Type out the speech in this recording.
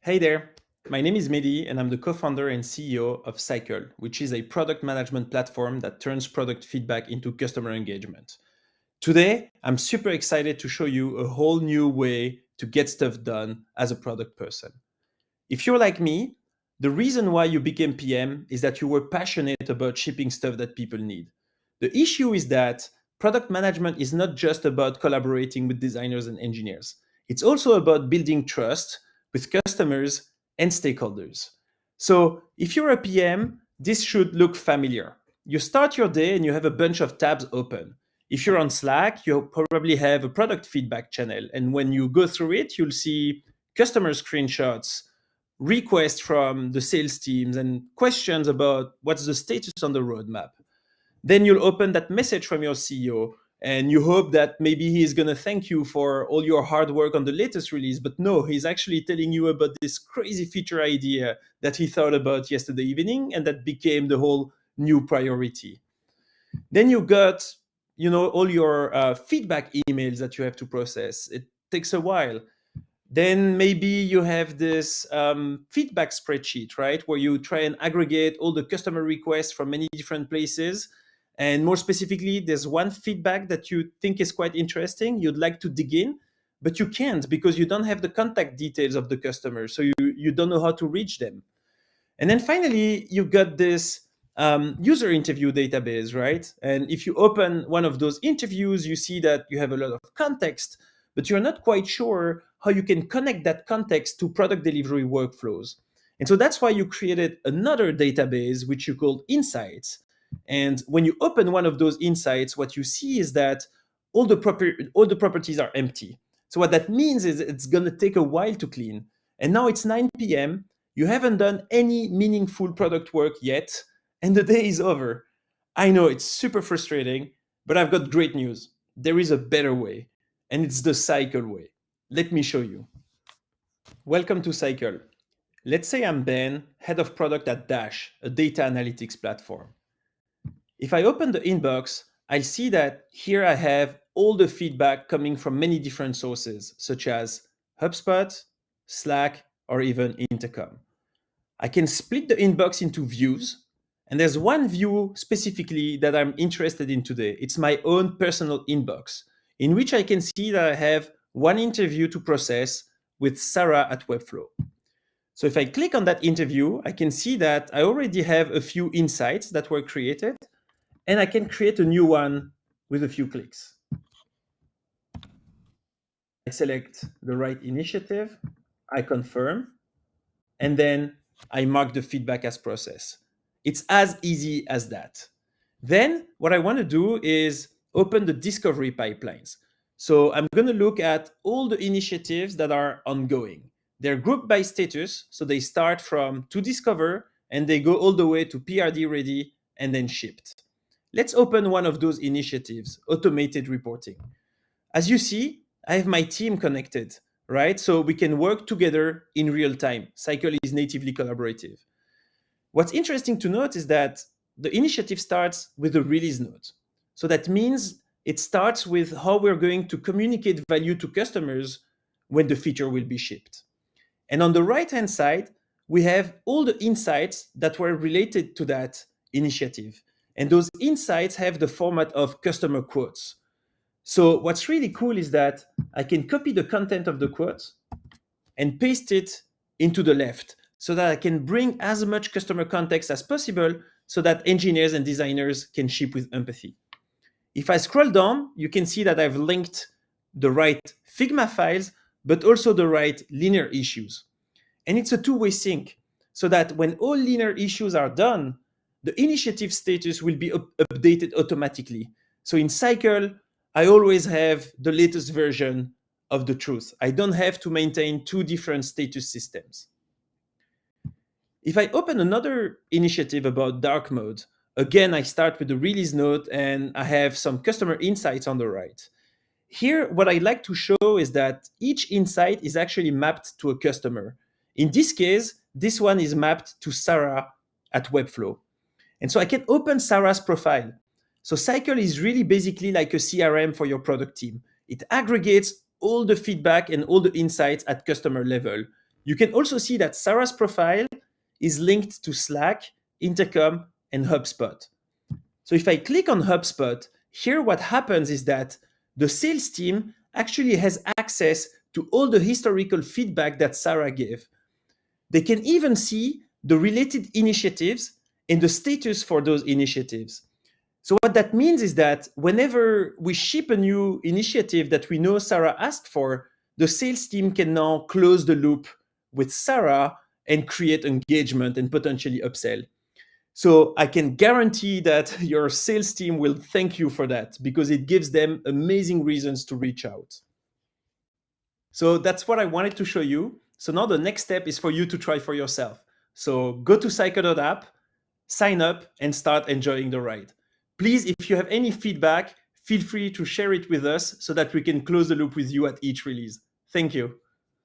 Hey there, my name is Mehdi and I'm the co-founder and CEO of Cycle, which is a product management platform that turns product feedback into customer engagement. Today, I'm super excited to show you a whole new way to get stuff done as a product person. If you're like me, the reason why you became PM is that you were passionate about shipping stuff that people need. The issue is that product management is not just about collaborating with designers and engineers. It's also about building trust with customers and stakeholders. So, if you're a PM, this should look familiar. You start your day and you have a bunch of tabs open. If you're on Slack, you'll probably have a product feedback channel. And when you go through it, you'll see customer screenshots, requests from the sales teams, and questions about what's the status on the roadmap. Then you'll open that message from your CEO and you hope that maybe he's going to thank you for all your hard work on the latest release. But no, he's actually telling you about this crazy feature idea that he thought about yesterday evening and that became the whole new priority. Then you got, all your feedback emails that you have to process. It takes a while. Then maybe you have this feedback spreadsheet, right? Where you try and aggregate all the customer requests from many different places. And more specifically, there's one feedback that you think is quite interesting. You'd like to dig in, but you can't because you don't have the contact details of the customer. So you don't know how to reach them. And then finally, you've got this user interview database, right? And if you open one of those interviews, you see that you have a lot of context, but you're not quite sure how you can connect that context to product delivery workflows. And so that's why you created another database, which you called Insights. And when you open one of those insights, what you see is that all the properties are empty. So what that means is it's going to take a while to clean. And now it's 9 p.m. You haven't done any meaningful product work yet, and the day is over. I know it's super frustrating, but I've got great news. There is a better way, and it's the Cycle way. Let me show you. Welcome to Cycle. Let's say I'm Ben, head of product at Dash, a data analytics platform. If I open the inbox, I'll see that here I have all the feedback coming from many different sources, such as HubSpot, Slack, or even Intercom. I can split the inbox into views, and there's one view specifically that I'm interested in today. It's my own personal inbox, in which I can see that I have one interview to process with Sarah at Webflow. So if I click on that interview, I can see that I already have a few insights that were created, and I can create a new one with a few clicks. I select the right initiative, I confirm, and then I mark the feedback as process. It's as easy as that. Then what I want to do is open the discovery pipelines. So I'm going to look at all the initiatives that are ongoing. They're grouped by status, so they start from to discover and they go all the way to PRD ready and then shipped. Let's open one of those initiatives, automated reporting. As you see, I have my team connected, right? So we can work together in real time. Cycle is natively collaborative. What's interesting to note is that the initiative starts with a release note. So that means it starts with how we're going to communicate value to customers when the feature will be shipped. And on the right-hand side, we have all the insights that were related to that initiative. And those insights have the format of customer quotes. So what's really cool is that I can copy the content of the quote and paste it into the left so that I can bring as much customer context as possible so that engineers and designers can ship with empathy. If I scroll down, you can see that I've linked the right Figma files, but also the right linear issues. And it's a two-way sync so that when all linear issues are done, the initiative status will be updated automatically. So in Cycle, I always have the latest version of the truth. I don't have to maintain two different status systems. If I open another initiative about dark mode, again, I start with the release note and I have some customer insights on the right. Here, what I like to show is that each insight is actually mapped to a customer. In this case, this one is mapped to Sarah at Webflow. And so I can open Sarah's profile. So Cycle is really basically like a CRM for your product team. It aggregates all the feedback and all the insights at customer level. You can also see that Sarah's profile is linked to Slack, Intercom, and HubSpot. So if I click on HubSpot, here what happens is that the sales team actually has access to all the historical feedback that Sarah gave. They can even see the related initiatives and the status for those initiatives. So what that means is that whenever we ship a new initiative that we know Sarah asked for, the sales team can now close the loop with Sarah and create engagement and potentially upsell. So I can guarantee that your sales team will thank you for that because it gives them amazing reasons to reach out. So that's what I wanted to show you. So now the next step is for you to try for yourself. So go to Cycle.app, sign up, and start enjoying the ride. Please, if you have any feedback, feel free to share it with us so that we can close the loop with you at each release. Thank you.